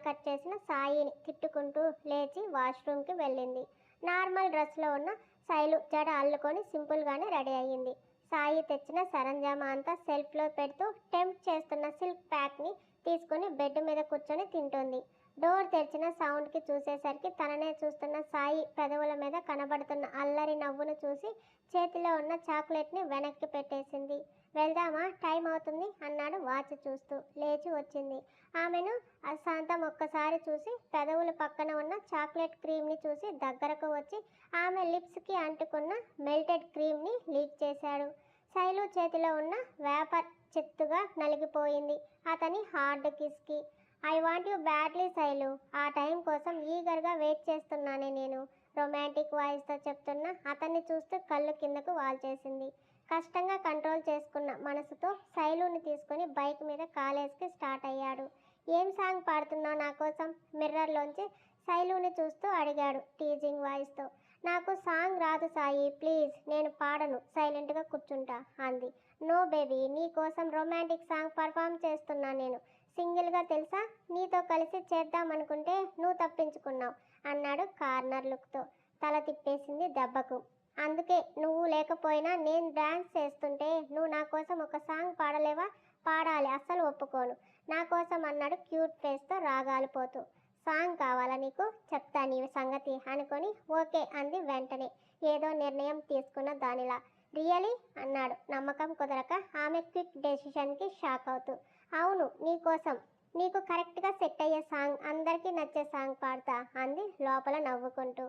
Cut చేసిన సాయిని తిట్టుకుంటూ లేచి వాష్రూమ్కి వెళ్ళింది. నార్మల్ డ్రెస్లో ఉన్న శైలు జడ అల్లుకొని సింపుల్గానే రెడీ అయ్యింది. సాయి తెచ్చిన సరంజామా అంతా సెల్ఫ్లో పెడుతూ టెంప్ట్ చేస్తున్న సిల్క్ ప్యాక్ని తీసుకుని బెడ్ మీద కూర్చొని తింటుంది. డోర్ తెరిచిన సౌండ్కి చూసేసరికి తననే చూస్తున్న సాయి పెదవుల మీద కనబడుతున్న అల్లరి నవ్వును చూసి చేతిలో ఉన్న చాక్లెట్ని వెనక్కి పెట్టేసింది. వెళ్దామా, టైం అవుతుంది అన్నాడు వాచ్ చూస్తూ. లేచి వచ్చింది. ఆమెను అశాంతం ఒక్కసారి చూసి పెదవుల పక్కన ఉన్న చాక్లెట్ క్రీమ్ని చూసి దగ్గరకు వచ్చి ఆమె లిప్స్కి అంటుకున్న మెల్టెడ్ క్రీమ్ని లీక్ చేశాడు. శైలు చేతిలో ఉన్న వేపర్ చిత్తుగా నలిగిపోయింది అతని హార్డ్ కిస్కి. I want you badly Shailu. ఆ టైం కోసం ఈగర్గా వెయిట్ చేస్తున్నానే నేను, రొమాంటిక్ వాయిస్తో చెప్తున్నా అతన్ని చూస్తూ కళ్ళు కిందకు వాల్చేసింది. కష్టంగా కంట్రోల్ చేసుకున్న మనసుతో శైలుని తీసుకుని బైక్ మీద కాలేజ్కి స్టార్ట్ అయ్యాడు. ఏం సాంగ్ పాడుతున్నావు నా కోసం? మిర్రర్లోంచి శైలుని చూస్తూ అడిగాడు టీజింగ్ వాయిస్తో. నాకు సాంగ్ రాదు సాయి, ప్లీజ్. నేను పాడను, సైలెంట్గా కూర్చుంటా అంది. నో బేబీ, నీ కోసం రొమాంటిక్ సాంగ్ పర్ఫామ్ చేస్తున్నా నేను. సింగిల్గా తెలుసా, నీతో కలిసి చేద్దామనుకుంటే నువ్వు తప్పించుకున్నావు అన్నాడు కార్నర్ లుక్తో. తల తిప్పేసింది దెబ్బకు. అందుకే నువ్వు లేకపోయినా నేను డాన్స్ చేస్తుంటే నువ్వు నా కోసం ఒక సాంగ్ పాడలేవా? పాడాలి, అస్సలు ఒప్పుకోను నా కోసం అన్నాడు క్యూట్ ఫేస్తో రాగాలు పోతూ. సాంగ్ కావాలా నీకు? చెప్తా నీ సంగతి అనుకొని ఓకే అంది వెంటనే, ఏదో నిర్ణయం తీసుకున్న దానిలా. రియలీ అన్నాడు నమ్మకం కుదరక ఆమె క్విక్ డెసిషన్కి షాక్ అవుతూ. అవును, నీకోసం, నీకు కరెక్ట్గా సెట్ అయ్యే సాంగ్, అందరికీ నచ్చే సాంగ్ పాడతా అంది లోపల నవ్వుకుంటూ.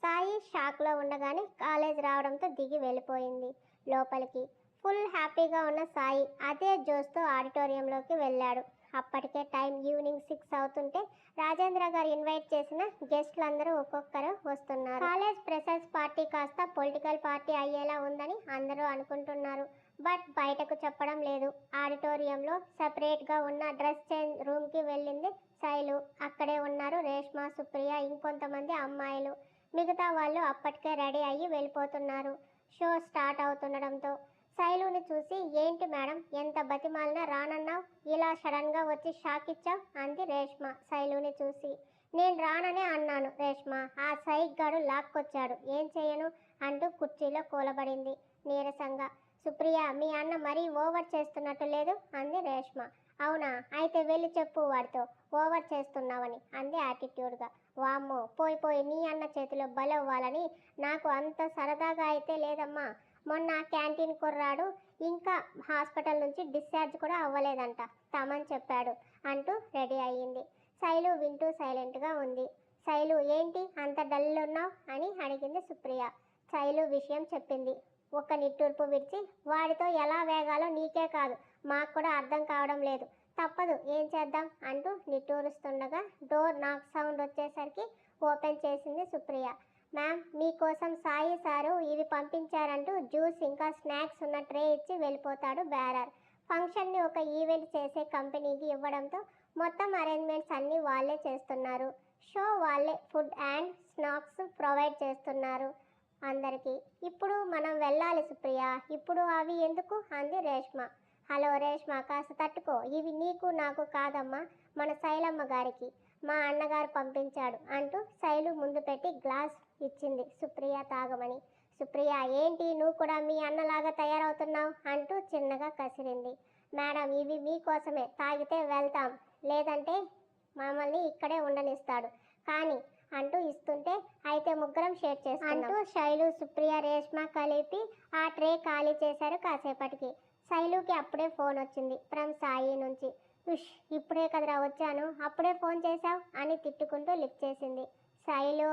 సాయి షాక్లో ఉండగానే కాలేజ్ రావడంతో దిగి వెళ్ళిపోయింది లోపలికి. ఫుల్ హ్యాపీగా ఉన్న సాయి అదే జోస్తో ఆడిటోరియంలోకి వెళ్ళాడు. అప్పటికే టైం ఈవినింగ్ 6 అవుతుంటే రాజేంద్ర గారు ఇన్వైట్ చేసిన గెస్ట్లందరూ ఒక్కొక్కరు వస్తున్నారు. కాలేజ్ ఫ్రెషర్స్ పార్టీ కాస్త పొలిటికల్ పార్టీ అయ్యేలా ఉందని అందరూ అనుకుంటున్నారు. బట్ బయటకు చెప్పడం లేదు. ఆడిటోరియంలో సెపరేట్గా ఉన్న డ్రెస్ చేంజ్ రూమ్కి వెళ్ళింది శైలు. అక్కడే ఉన్నారు రేష్మ, సుప్రియ, ఇంకొంతమంది అమ్మాయిలు. మిగతా వాళ్ళు అప్పటికే రెడీ అయ్యి వెళ్ళిపోతున్నారు. షో స్టార్ట్ అవుతుండడంతో శైలుని చూసి ఏంటి మేడం, ఎంత బతిమాలినా రానన్నావు, ఇలా సడన్గా వచ్చి షాక్ ఇచ్చావు అంది రేష్మ శైలుని చూసి. నేను రాననే అన్నాను రేష్మ, ఆ సైక్ గాడు లాక్కొచ్చాడు, ఏం చేయను అంటూ కుర్చీలో కూలబడింది నీరసంగా. సుప్రియ, మీ అన్న మరీ ఓవర్ చేస్తున్నట్టు లేదు అంది రేష్మ. అవునా, అయితే వెళ్ళి చెప్పు వాడితో ఓవర్ చేస్తున్నావని అంది యాటిట్యూడ్గా. వామ్మో, పోయి నీ అన్న చేతిలో బలవ్వాలని నాకు అంత సరదాగా అయితే లేదమ్మా. మొన్న క్యాంటీన్ కుర్రాడు ఇంకా హాస్పిటల్ నుంచి డిశ్చార్జ్ కూడా అవ్వలేదంట, తమని చెప్పాడు అంటూ రెడీ అయ్యింది. శైలు వింటూ సైలెంట్గా ఉంది. శైలు, ఏంటి అంత డల్ ఉన్నావు అని అడిగింది సుప్రియ. శైలు విషయం చెప్పింది. ఒక్క నిట్టూర్పు విడిచి, వాడితో ఎలా వేగాలో నీకే కాదు మాకు కూడా అర్థం కావడం లేదు, తప్పదు, ఏం చేద్దాం అంటూ నిట్టూరుస్తుండగా డోర్ నాక్ సౌండ్ వచ్చేసరికి ఓపెన్ చేసింది సుప్రియ. మ్యామ్, మీకోసం సాయి సారు ఇవి పంపించారంటూ జ్యూస్ ఇంకా స్నాక్స్ ఉన్న ట్రే ఇచ్చి వెళ్ళిపోతాడు బేరర్. ఫంక్షన్ని ఒక ఈవెంట్ చేసే కంపెనీకి ఇవ్వడంతో మొత్తం అరేంజ్మెంట్స్ అన్నీ వాళ్ళే చేస్తున్నారు. షో వాళ్ళే ఫుడ్ అండ్ స్నాక్స్ ప్రొవైడ్ చేస్తున్నారు అందరికీ. ఇప్పుడు మనం వెళ్ళాలి సుప్రియ. ఇప్పుడు అవి ఎందుకు అంది రేష్మ. హలో రేష్మ, కాస్త తట్టుకో, ఇవి నీకు నాకు కాదమ్మా, మన శైలమ్మ గారికి మా అన్నగారు పంపించాడు అంటూ శైలు ముందు పెట్టి గ్లాస్ ఇచ్చింది సుప్రియ తాగమని. సుప్రియ, ఏంటి నువ్వు కూడా మీ అన్నలాగా తయారవుతున్నావు అంటూ చిన్నగా కసిరింది. మేడం, ఇవి మీకోసమే, తాగితే వెళ్తాం, లేదంటే మమ్మల్ని ఇక్కడే ఉండనిస్తాడు కానీ అంటూ ఇస్తుంటే, అయితే ముగ్గురం షేర్ చేసుకుందాం అంటూ శైలు, సుప్రియ, రేష్మ కలిపి ఆ ట్రే ఖాళీ చేశారు కాసేపటికి. శైలుకి అప్పుడే ఫోన్ వచ్చింది ఫ్రమ్ సాయి నుంచి. ఉష్, ఇప్పుడే కదరా వచ్చాను, అప్పుడే ఫోన్ చేశావు అని తిట్టుకుంటూ లిఫ్ట్ చేసింది. శైలు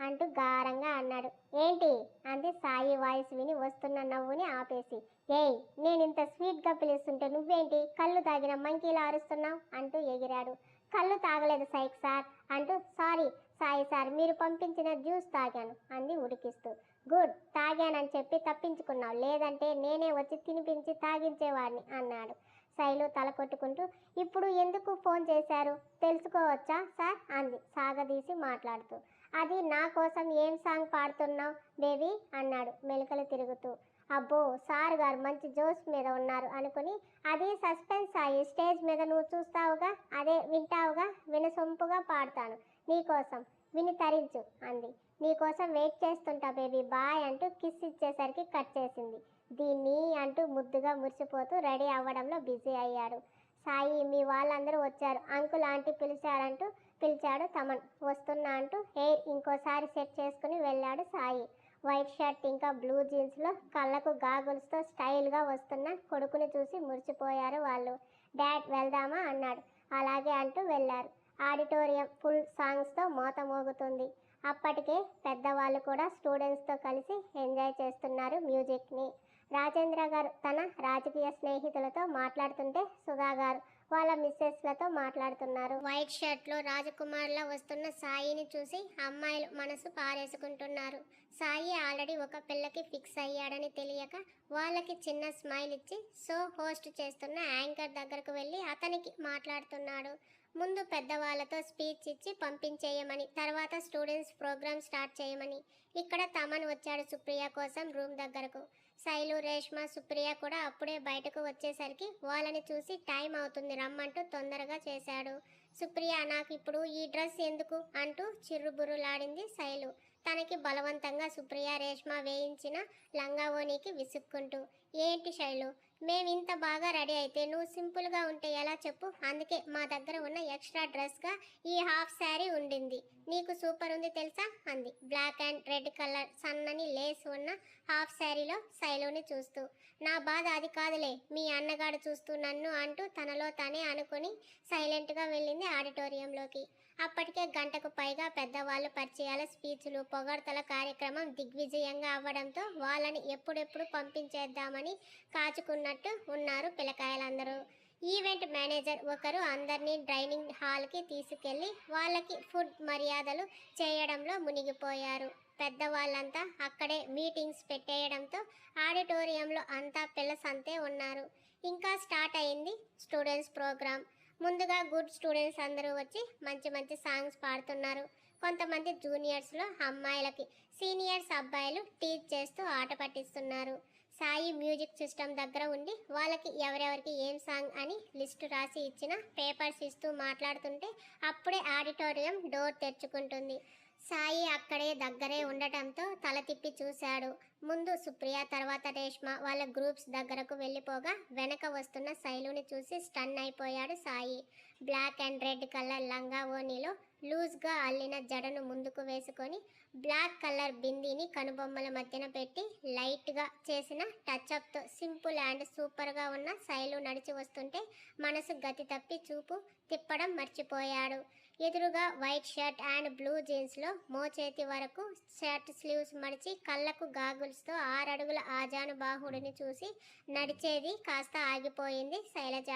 అంటూ గారంగా అన్నాడు. ఏంటి అంది సాయి వాయిస్ విని వస్తున్న నవ్వుని ఆపేసి. ఏయ్, నేను ఇంత స్వీట్గా పిలుస్తుంటే నువ్వేంటి కళ్ళు తాగిన మంకీలా అరుస్తున్నావు అంటూ ఎగిరాడు. కళ్ళు తాగలేదు సైక్ సార్ అంటూ, సారీ సాయి సార్, మీరు పంపించిన జ్యూస్ తాగాను అంది ఉడికిస్తూ. గుడ్, తాగానని చెప్పి తప్పించుకున్నావు, లేదంటే నేనే వచ్చి తినిపించి తాగించేవాడిని అన్నాడు. శైలు తల కొట్టుకుంటూ, ఇప్పుడు ఎందుకు ఫోన్ చేశారు తెలుసుకోవచ్చా సార్ అంది సాగదీసి మాట్లాడుతూ. అది నా కోసం ఏం సాంగ్ పాడుతున్నావు బేబీ అన్నాడు మెలికలు తిరుగుతూ. అబ్బో, సార్ గారు మంచి జోష్ మీద ఉన్నారు అనుకుని, అది సస్పెన్స్ అయ్యి స్టేజ్ మీద నువ్వు చూస్తావుగా అదే వింటావుగా, వినసొంపుగా పాడతాను నీకోసం, విని తరించు అంది. నీకోసం వెయిట్ చేస్తుంటా బేబీ బాయ్ అంటూ కిస్ ఇచ్చేసరికి కట్ చేసింది. దీన్ని అంటూ ముద్దుగా మురిసిపోతూ రెడీ అవ్వడంలో బిజీ అయ్యాడు. సాయి, మీ వాళ్ళందరూ వచ్చారు, అంకుల్ ఆంటీ పిలిచారంటూ పిలిచాడు తమన్. వస్తున్నా అంటూ హెయిర్ ఇంకోసారి సెట్ చేసుకుని వెళ్ళాడు సాయి. వైట్ షర్ట్ ఇంకా బ్లూ జీన్స్లో కళ్ళకు గాగుల్స్తో స్టైల్గా వస్తున్న కొడుకుని చూసి మురిసిపోయారు వాళ్ళు. డాడ్ వెళ్దామా అన్నాడు. అలాగే అంటూ వెళ్ళారు. ఆడిటోరియం ఫుల్ సాంగ్స్తో మోత మోగుతుంది. అప్పటికే పెద్దవాళ్ళు కూడా స్టూడెంట్స్తో కలిసి ఎంజాయ్ చేస్తున్నారు మ్యూజిక్ని. రాజేంద్ర గారు తన రాజకీయ స్నేహితులతో మాట్లాడుతుంటే సుధా గారు వాళ్ళ మిస్సెస్లతో మాట్లాడుతున్నారు. వైట్ షర్ట్లో రాజకుమార్లా వస్తున్న సాయిని చూసి అమ్మాయిలు మనసు పారేసుకుంటున్నారు. సాయి ఆల్రెడీ ఒక పిల్లకి ఫిక్స్ అయ్యాడని తెలియక వాళ్ళకి చిన్న స్మైల్ ఇచ్చి షో హోస్ట్ చేస్తున్న యాంకర్ దగ్గరకు వెళ్ళి అతనికి మాట్లాడుతున్నాడు. ముందు పెద్దవాళ్ళతో స్పీచ్ ఇచ్చి పంపించేయమని, తర్వాత స్టూడెంట్స్ ప్రోగ్రామ్ స్టార్ట్ చేయమని. ఇక్కడ తమన్ వచ్చాడు సుప్రియ కోసం రూమ్ దగ్గరకు. శైలు, రేష్మ, సుప్రియ కూడా అప్పుడే బయటకు వచ్చేసరికి వాళ్ళని చూసి టైం అవుతుంది రమ్మంటూ తొందరగా చేశాడు. సుప్రియ, నాకు ఇప్పుడు ఈ డ్రెస్ ఎందుకు అంటూ చిర్రుబుర్రులాడింది శైలు. తనకి బలవంతంగా సుప్రియ, రేష్మ వేయించిన లంగావోనికి విసుక్కుంటూ. ఏంటి శైలు, మేమింత బాగా రెడీ అయితే నువ్వు సింపుల్గా ఉంటే ఎలా చెప్పు? అందుకే మా దగ్గర ఉన్న ఎక్స్ట్రా డ్రెస్గా ఈ హాఫ్ శారీ ఉండింది. నీకు సూపర్ ఉంది తెలుసా అంది. బ్లాక్ అండ్ రెడ్ కలర్ సన్నని లేస్ ఉన్న హాఫ్ శారీలో శైలుని చూస్తూ. నా బాధ అది కాదులే, మీ అన్నగాడు చూస్తూ నన్ను అంటూ తనలో తనే అనుకుని సైలెంట్గా వెళ్ళింది ఆడిటోరియంలోకి. అప్పటికే గంటకు పైగా పెద్దవాళ్ళు పరిచయాల స్పీచ్లు, పొగడ్తల కార్యక్రమం దిగ్విజయంగా అవ్వడంతో వాళ్ళని ఎప్పుడెప్పుడు పంపించేద్దామని కాచుకున్నట్టు ఉన్నారు పిల్లకాయలందరూ. ఈవెంట్ మేనేజర్ ఒకరు అందరినీ డైనింగ్ హాల్కి తీసుకెళ్ళి వాళ్ళకి ఫుడ్ మర్యాదలు చేయడంలో మునిగిపోయారు. పెద్దవాళ్ళంతా అక్కడే మీటింగ్స్ పెట్టేయడంతో ఆడిటోరియంలో అంతా పిల్లసంతే ఉన్నారు. ఇంకా స్టార్ట్ అయింది స్టూడెంట్స్ ప్రోగ్రామ్. ముందుగా గుడ్ స్టూడెంట్స్ అందరూ వచ్చి మంచి మంచి సాంగ్స్ పాడుతున్నారు. కొంతమంది జూనియర్స్లో అమ్మాయిలకి, సీనియర్స్ అబ్బాయిలు టీచ్ చేస్తూ ఆట పట్టిస్తున్నారు. సాయి మ్యూజిక్ సిస్టమ్ దగ్గర ఉండి వాళ్ళకి ఎవరెవరికి ఏం సాంగ్ అని లిస్టు రాసి ఇచ్చిన పేపర్స్ ఇస్తూ మాట్లాడుతుంటే అప్పుడే ఆడిటోరియం డోర్ తెరుచుకుంటుంది. సాయి అక్కడే దగ్గరే ఉండటంతో తల తిప్పి చూశాడు. ముందు సుప్రియ, తర్వాత రేష్మ వాళ్ళ గ్రూప్స్ దగ్గరకు వెళ్ళిపోగా వెనక వస్తున్న శైలుని చూసి స్టన్ అయిపోయాడు Sai. Black and red colour లంగా ఓనీలో లూజ్గా అల్లిన జడను ముందుకు వేసుకొని బ్లాక్ కలర్ బిందీని కనుబొమ్మల మధ్యన పెట్టి లైట్గా చేసిన టచ్అప్తో సింపుల్ అండ్ సూపర్గా ఉన్న శైలు నడిచి వస్తుంటే మనసు గతి తప్పి చూపు తిప్పడం మర్చిపోయాడు. ఎదురుగా వైట్ షర్ట్ అండ్ బ్లూ జీన్స్లో మోచేతి వరకు షర్ట్ స్లీవ్స్ మడిచి కళ్ళకు గాగుల్స్తో 6 అడుగుల ఆజానుబాహుడిని చూసి నడిచేది కాస్త ఆగిపోయింది శైలజ.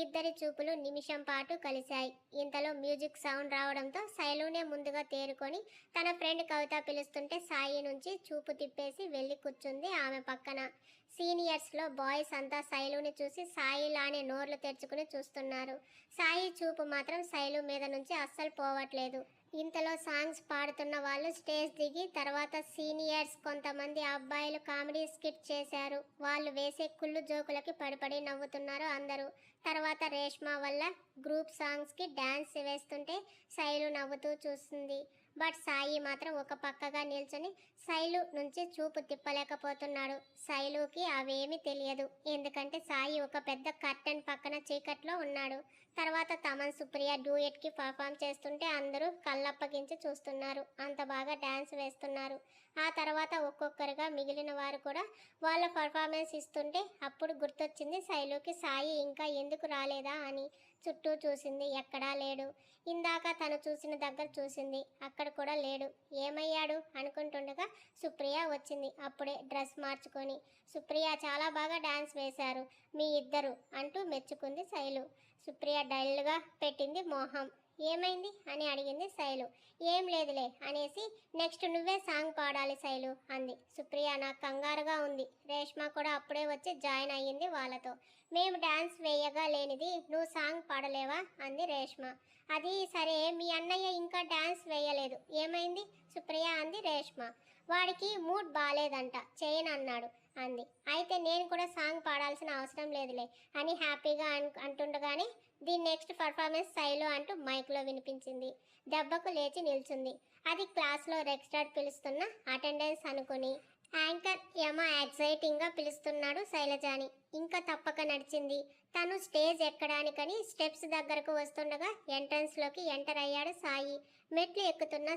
ఇద్దరి చూపులు నిమిషం పాటు కలిశాయి. ఇంతలో మ్యూజిక్ సౌండ్ రావడంతో శైలునే ముందుగా తేరుకొని తన ఫ్రెండ్ కవిత పిలుస్తుంటే సాయి నుంచి చూపు తిప్పేసి వెళ్ళి కూర్చుంది ఆమె పక్కన. సీనియర్స్లో బాయ్స్ అంతా శైలుని చూసి సాయిలానే నోర్లు తెరుచుకుని చూస్తున్నారు. సాయి చూపు మాత్రం శైలు మీద నుంచి అస్సలు పోవట్లేదు. ఇంతలో సాంగ్స్ పాడుతున్న వాళ్ళు స్టేజ్ దిగి తర్వాత సీనియర్స్ కొంతమంది అబ్బాయిలు కామెడీ స్కిట్ చేశారు. వాళ్ళు వేసే కుళ్ళు జోకులకి పడిపడి నవ్వుతున్నారు అందరూ. తర్వాత రేష్మ వల్ల గ్రూప్ సాంగ్స్కి డ్యాన్స్ వేస్తుంటే శైలు నవ్వుతూ చూస్తుంది. బట్ సాయి మాత్రం ఒక పక్కగా నిల్చొని శైలు నుంచి చూపు తిప్పలేకపోతున్నాడు. శైలుకి అవేమీ తెలియదు, ఎందుకంటే సాయి ఒక పెద్ద కర్టెన్ పక్కన చీకట్లో ఉన్నాడు. తర్వాత తమన్, సుప్రియ డూయెట్కి పర్ఫామ్ చేస్తుంటే అందరూ కళ్ళప్పగించి చూస్తున్నారు. అంత బాగా డ్యాన్స్ వేస్తున్నారు. ఆ తర్వాత ఒక్కొక్కరుగా మిగిలిన వారు కూడా వాళ్ళ పర్ఫార్మెన్స్ ఇస్తుంటే అప్పుడు గుర్తొచ్చింది శైలుకి సాయి ఇంకా ఎందుకు రాలేదా అని. చుట్టూ చూసింది, ఎక్కడా లేడు. ఇందాక తను చూసిన దగ్గర చూసింది, అక్కడ కూడా లేడు. ఏమయ్యాడు అనుకుంటుండగా సుప్రియ వచ్చింది అప్పుడే డ్రెస్ మార్చుకొని. సుప్రియ, చాలా బాగా డాన్స్ వేశారు మీ ఇద్దరు అంటూ మెచ్చుకుంది శైలు. సుప్రియ డల్గా పెట్టింది మోహం. ఏమైంది అని అడిగింది శైలు. ఏం లేదులే అనేసి నెక్స్ట్ నువ్వే సాంగ్ పాడాలి శైలు అంది. సుప్రియ, నాకు కంగారుగా ఉంది. రేష్మ కూడా అప్పుడే వచ్చి జాయిన్ అయ్యింది వాళ్ళతో. మేము డాన్స్ వేయగా లేనిది నువ్వు సాంగ్ పాడలేవా అంది రేష్మ. అది సరే, మీ అన్నయ్య ఇంకా డాన్స్ వేయలేదు, ఏమైంది సుప్రియ అంది రేష్మ. వాడికి మూడ్ బాగాలేదంట, చేయనన్నాడు అంది. అయితే నేను కూడా సాంగ్ పాడాల్సిన అవసరం లేదులే అని హ్యాపీగా అంటుండగానే దీని నెక్స్ట్ పర్ఫార్మెన్స్ శైలు అంటూ మైక్లో వినిపించింది. దెబ్బకు లేచి నిల్చుంది. అది క్లాస్లో రిజిస్టర్ పిలుస్తున్న అటెండెన్స్ అనుకుని. యాంకర్ యమ ఎగ్జైటింగ్గా పిలుస్తున్నాడు శైలజాని. ఇంకా తప్పక నడిచింది. తను స్టేజ్ ఎక్కడానికని స్టెప్స్ దగ్గరకు వస్తుండగా ఎంట్రన్స్లోకి ఎంటర్ అయ్యాడు సాయి. మెట్లు ఎక్కుతున్న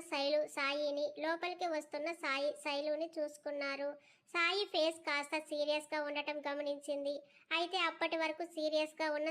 సాయిని, లోపలికి వస్తున్న శైలుని చూసుకున్నారు. సాయి ఫేస్ కాస్త సీరియస్గా ఉండటం గమనించింది. అయితే అప్పటి వరకు సీరియస్గా ఉన్న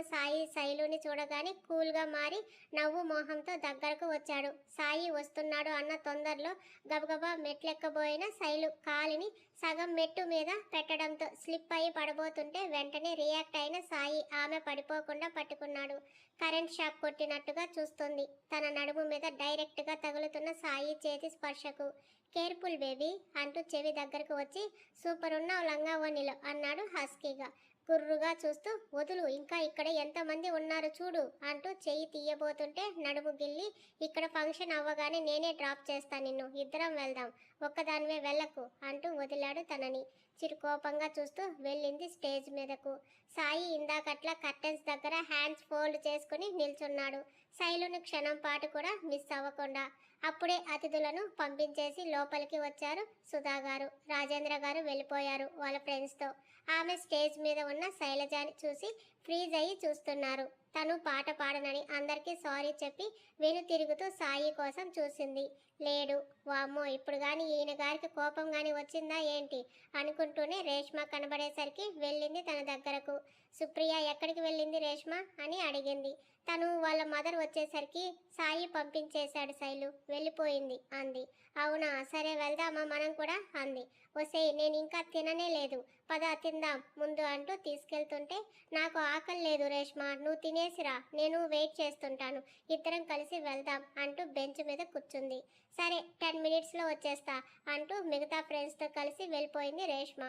శైలుని చూడగానే కూల్గా మారి నవ్వు మోహంతో దగ్గరకు వచ్చాడు. సాయి వస్తున్నాడు అన్న తొందరలో గబగబా మెట్లెక్కబోయిన శైలు కాలిని సగం మెట్టు మీద పెట్టడంతో స్లిప్ అయి పడబోతుంటే వెంటనే రియాక్ట్ అయిన సాయి ఆమె పడిపోకుండా పట్టుకున్నాడు. కరెంట్ షాక్ కొట్టినట్టుగా చూస్తుంది తన నడుము మీద డైరెక్ట్గా తగులుతున్న సాయి చేతి స్పర్శకు. కేర్ఫుల్ బేబీ అంటూ చెవి దగ్గరకు వచ్చి సూపర్ ఉన్నావు లంగా ఓణిలో అన్నాడు హస్కీగా. గుర్రుగా చూస్తూ వదులు, ఇంకా ఇక్కడ ఎంతమంది ఉన్నారు చూడు అంటూ చెయ్యి తీయబోతుంటే నడుము గిల్లి, ఇక్కడ ఫంక్షన్ అవ్వగానే నేనే డ్రాప్ చేస్తాను నిన్ను, ఇద్దరం వెళ్దాం, ఒక్కదానివే వెళ్ళకు అంటూ వదిలాడు తనని. చిరుకోపంగా చూస్తూ వెళ్ళింది స్టేజ్ మీదకు. సాయి ఇందాకట్లా కర్టెన్స్ దగ్గర హ్యాండ్స్ ఫోల్డ్ చేసుకుని నిల్చున్నాడు. శైలుని క్షణం పాటు కూడా మిస్ అవ్వకుండా. అప్పుడే అతిథులను పంపించేసి లోపలికి వచ్చారు సుధా గారు. రాజేంద్ర గారు వెళ్ళిపోయారు వాళ్ళ ఫ్రెండ్స్తో. ఆమె స్టేజ్ మీద ఉన్న శైలజాని చూసి ఫ్రీజ్ అయ్యి చూస్తున్నారు. తను పాట పాడనని అందరికీ సారీ చెప్పి వెను తిరుగుతూ సాయి కోసం చూసింది. లేడు. వామ్మో, ఇప్పుడు కానీ ఈయన గారికి కోపం కానీ వచ్చిందా ఏంటి అనుకుంటూనే రేష్మ కనబడేసరికి వెళ్ళింది తన దగ్గరకు. సుప్రియ ఎక్కడికి వెళ్ళింది రేష్మ అని అడిగింది. తను వాళ్ళ మదర్ వచ్చేసరికి సాయి పంపించేశాడు శైలు, వెళ్ళిపోయింది అంది. అవునా, సరే వెళ్దామా మనం కూడా అంది. ఒసేయ్, నేను ఇంకా తిననే లేదు, పద తిందాం ముందు అంటూ తీసుకెళ్తుంటే, నాకు ఆకలి లేదు రేష్మ, నువ్వు తినేసిరా, నేను వెయిట్ చేస్తుంటాను, ఇద్దరం కలిసి వెళ్దాం అంటూ బెంచ్ మీద కూర్చుంది. సరే 10 మినిట్స్లో వచ్చేస్తా అంటూ మిగతా ఫ్రెండ్స్తో కలిసి వెళ్ళిపోయింది రేష్మ.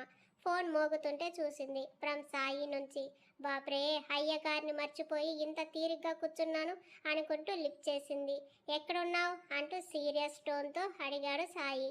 ఫోన్ మోగుతుంటే చూసింది ఫ్రమ్ సాయి నుంచి. బాప్రే, అయ్యగారిని మర్చిపోయి ఇంత తీరిగ్గా కూర్చున్నాను అనుకుంటూ లిఫ్ట్ చేసింది. ఎక్కడున్నావు అంటూ సీరియస్ టోన్తో అడిగాడు సాయి.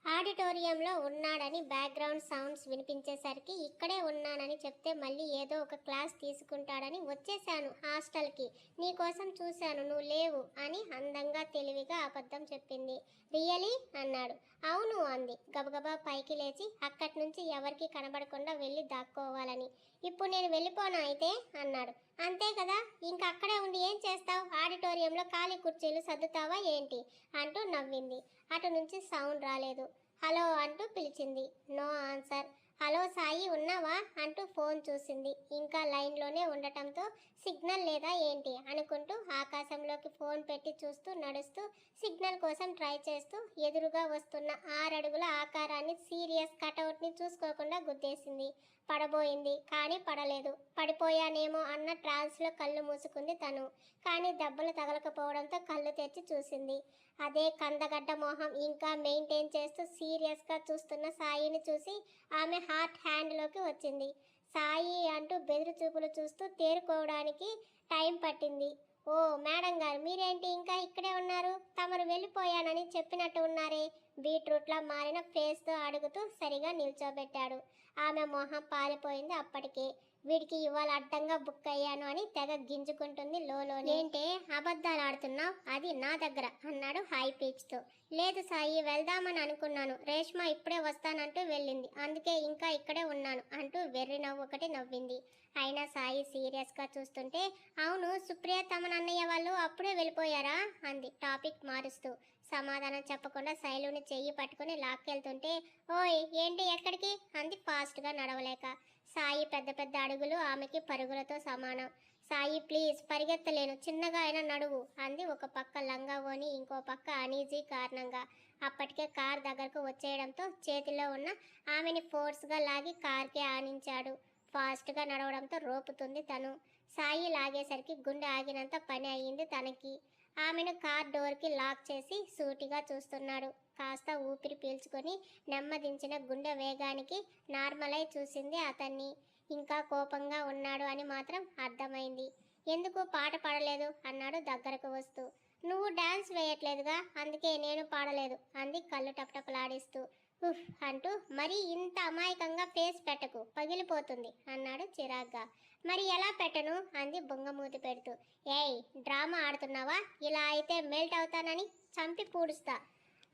ఆడిటోరియంలో ఉన్నాడని బ్యాక్గ్రౌండ్ సౌండ్స్ వినిపించేసరికి ఇక్కడే ఉన్నానని చెప్తే మళ్ళీ ఏదో ఒక క్లాస్ తీసుకుంటాడని వచ్చేసాను హాస్టల్కి, నీకోసం చూశాను, నువ్వు లేవు అని అందంగా తెలివిగా అబద్ధం చెప్పింది. రియలీ అన్నాడు. అవును అంది గబగబా పైకి లేచి అక్కడి నుంచి ఎవరికి కనబడకుండా వెళ్ళి దాక్కోవాలని. ఇప్పుడు నేను వెళ్ళిపోనా అయితే అన్నాడు. అంతే కదా, ఇంకా అక్కడే ఉండి ఏం చేస్తావు, ఆడిటోరియంలో ఖాళీ కుర్చీలు సర్దుతావా ఏంటి అంటూ నవ్వింది. అటు నుంచి సౌండ్ రాలేదు. హలో అంటూ పిలిచింది. No answer. హలో సాయి, ఉన్నావా అంటూ ఫోన్ చూసింది. ఇంకా లైన్లోనే ఉండటంతో సిగ్నల్ లేదా ఏంటి అనుకుంటూ ఆకాశంలోకి ఫోన్ పెట్టి చూస్తూ నడుస్తూ సిగ్నల్ కోసం ట్రై చేస్తూ ఎదురుగా వస్తున్న 6 అడుగుల ఆకారాన్ని సీరియస్ కటౌట్ని చూసుకోకుండా గుద్దేసింది. పడబోయింది కానీ పడలేదు. పడిపోయానేమో అన్న ట్రాన్స్లో కళ్ళు మూసుకుంది తను. కానీ దెబ్బలు తగలకపోవడంతో కళ్ళు తెచ్చి చూసింది. అదే కందగడ్డ మొహం ఇంకా మెయింటైన్ చేస్తూ సీరియస్గా చూస్తున్న సాయిని చూసి ఆమె హార్ట్ హ్యాండ్లోకి వచ్చింది. సాయి అంటూ బెదిరి చూపులు చూస్తూ తేరుకోవడానికి టైం పట్టింది. ఓ మేడం గారు, మీరేంటి ఇంకా ఇక్కడే ఉన్నారు, తమరు వెళ్ళిపోయానని చెప్పినట్టు ఉన్నారే, బీట్రూట్లా మారిన ఫేస్తో అడుగుతూ సరిగా నిల్చోబెట్టాడు. ఆమె మొహం పారిపోయింది అప్పటికే. వీడికి ఇవాళ అడ్డంగా బుక్ అయ్యాను అని తెగ గింజుకుంటుంది లోలోనే. ఏంటే అబద్ధాలు ఆడుతున్నావు, అది నా దగ్గర అన్నాడు హై పిచ్తో. లేదు సాయి, వెళ్దామని అనుకున్నాను, రేష్మ ఇప్పుడే వస్తానంటూ వెళ్ళింది, అందుకే ఇంకా ఇక్కడే ఉన్నాను అంటూ వెర్రి నవ్వు ఒకటి నవ్వింది. అయినా సాయి సీరియస్గా చూస్తుంటే, అవును సుప్రియ తమ అన్నయ్య వాళ్ళు అప్పుడే వెళ్ళిపోయారా అంది టాపిక్ మారుస్తూ. సమాధానం చెప్పకుండా శైలుని చెయ్యి పట్టుకుని లాక్కెళ్తుంటే, ఓయ్ ఏంటి ఎక్కడికి అంది ఫాస్ట్గా నడవలేక. సాయి పెద్ద పెద్ద అడుగులు ఆమెకి పరుగులతో సమానం. సాయి ప్లీజ్, పరిగెత్తలేను, చిన్నగా అయినా నడువు అంది ఒక పక్క లంగా ఓని, ఇంకో పక్క అనీజీ కారణంగా. అప్పటికే కార్ దగ్గరకు వచ్చేయడంతో చేతిలో ఉన్న ఆమెని ఫోర్స్గా లాగి కార్కే ఆనించాడు. ఫాస్ట్గా నడవడంతో రోపుతుంది తను. సాయి లాగేసరికి గుండె ఆగినంత పని అయ్యింది తనకి. ఆమెను కార్ డోర్కి లాక్ చేసి సూటిగా చూస్తున్నాడు. కాస్త ఊపిరి పీల్చుకొని నెమ్మదించిన గుండె వేగానికి నార్మల్ అయి చూసింది అతన్ని. ఇంకా కోపంగా ఉన్నాడు అని మాత్రం అర్థమైంది. ఎందుకు పాట పాడలేదు అన్నాడు దగ్గరకు వస్తూ. నువ్వు డాన్స్ వేయట్లేదుగా, అందుకే నేను పాడలేదు అంది కళ్ళు టపటపలాడిస్తూ. ఉఫ్ అంటూ మరీ ఇంత అమాయకంగా ఫేస్ పెట్టకు, పగిలిపోతుంది అన్నాడు చిరాగ్గా. మరి ఎలా పెట్టను అంది బొంగమూతి పెడుతూ. ఏయ్, డ్రామా ఆడుతున్నావా? ఇలా అయితే మెల్ట్ అవుతానని చంపి పూడుస్తా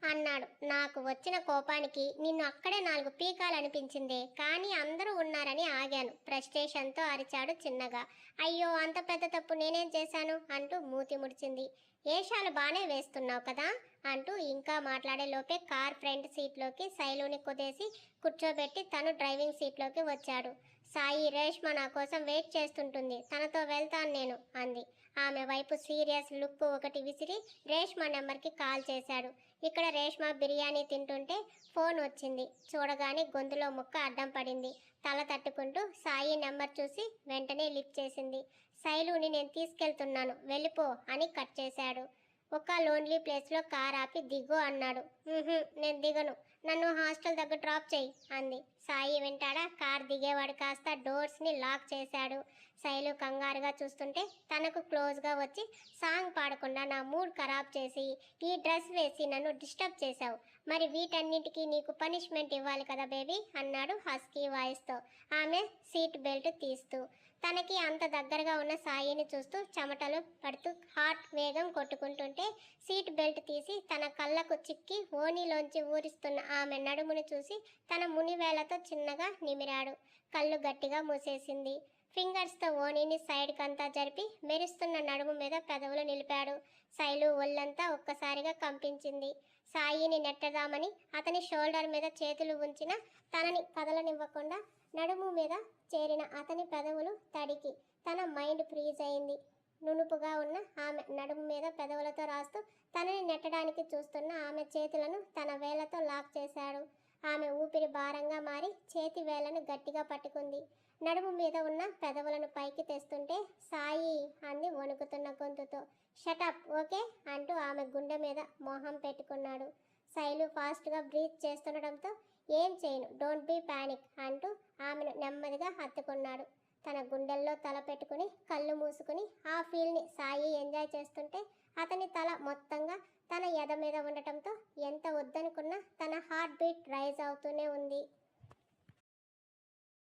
అన్నాడు. నాకు వచ్చిన కోపానికి నిన్ను అక్కడే 4 పీకాలనిపించిందే, కానీ అందరూ ఉన్నారని ఆగాను. ఫ్రస్ట్రేషన్తో అరిచాడు చిన్నగా. అయ్యో, అంత పెద్ద తప్పు నేనేం చేశాను అంటూ మూతి ముడిచింది. ఏషాలు బానే వేస్తున్నావు కదా అంటూ ఇంకా మాట్లాడే లోపే కార్ ఫ్రంట్ సీట్లోకి శైలుని కుదేసి కూర్చోబెట్టి తను డ్రైవింగ్ సీట్లోకి వచ్చాడు. సాయి, రేష్మ నా కోసం వెయిట్ చేస్తుంటుంది, తనతో వెళ్తాను నేను అంది. ఆమె వైపు సీరియస్ లుక్ ఒకటి విసిరి రేష్మ నెంబర్కి కాల్ చేశాడు. ఇక్కడ రేష్మ బిర్యానీ తింటుంటే ఫోన్ వచ్చింది. చూడగానే గొంతులో ముక్క అడ్డం పడింది. తల తట్టుకుంటూ సాయి నెంబర్ చూసి వెంటనే లిఫ్ట్ చేసింది. శైలుని నేను తీసుకెళ్తున్నాను, వెళ్ళిపో అని కట్ చేశాడు. ఒక లోన్లీ ప్లేస్లో కార్ ఆపి దిగు అన్నాడు. నేను దిగను, నన్ను హాస్టల్ దగ్గర డ్రాప్ చేయి అంది. సాయి వెంటాడా కార్ దిగేవాడు కాస్త డోర్స్ని లాక్ చేశాడు. శైలు కంగారుగా చూస్తుంటే తనకు క్లోజ్గా వచ్చి సాంగ్ పాడకుండా నా మూడ్ ఖరాబ్ చేసి ఈ డ్రెస్ వేసి నన్ను డిస్టర్బ్ చేశావు, మరి వీటన్నిటికీ నీకు పనిష్మెంట్ ఇవ్వాలి కదా బేబీ అన్నాడు హస్కీ వాయిస్తో ఆమె సీట్ బెల్ట్ తీస్తూ. తనకి అంత దగ్గరగా ఉన్న సాయిని చూస్తూ చెమటలు పడుతూ హార్ట్ వేగం కొట్టుకుంటుంటే సీట్ బెల్ట్ తీసి తన కళ్ళకు చిక్కి ఓణీలోంచి ఊరిస్తున్న ఆమె నడుముని చూసి తన మునివేలతో చిన్నగా నిమిరాడు. కళ్ళు గట్టిగా మూసేసింది. ఫింగర్స్తో ఓణీని సైడ్కంతా జరిపి మెరుస్తున్న నడుము మీద పెదవులు నిలిపాడు. శైలు ఒళ్ళంతా ఒక్కసారిగా కంపించింది. సాయిని నెట్టదామని అతని షోల్డర్ మీద చేతులు ఉంచిన తనని కదలనివ్వకుండా నడుము మీద చేరిన అతని పెదవులు తడికి తన మైండ్ ఫ్రీజ్ అయింది. నునుపుగా ఉన్న ఆమె నడుము మీద పెదవులతో రాస్తూ తనని నెట్టడానికి చూస్తున్న ఆమె చేతులను తన వేళ్లతో లాక్ చేశాడు. ఆమె ఊపిరి భారంగా మారి చేతి వేళ్లను గట్టిగా పట్టుకుంది. నడుము మీద ఉన్న పెదవులను పైకి తెస్తుంటే సాయి అంది వణుకుతున్న గొంతుతో. షటప్, ఓకే అంటూ ఆమె గుండె మీద మోహం పెట్టుకున్నాడు. శైలు ఫాస్ట్గా బ్రీత్ చేస్తుండటంతో ఏం చేయను, డోంట్ బీ ప్యానిక్ అంటూ ఆమెను నెమ్మదిగా హత్తుకున్నాడు. తన గుండెల్లో తల పెట్టుకుని కళ్ళు మూసుకుని ఆ ఫీల్ని సాయి ఎంజాయ్ చేస్తుంటే అతని తల మొత్తంగా తన ఎద మీద ఉండటంతో ఎంత వద్దనుకున్నా తన హార్ట్ బీట్ రైజ్ అవుతూనే ఉంది.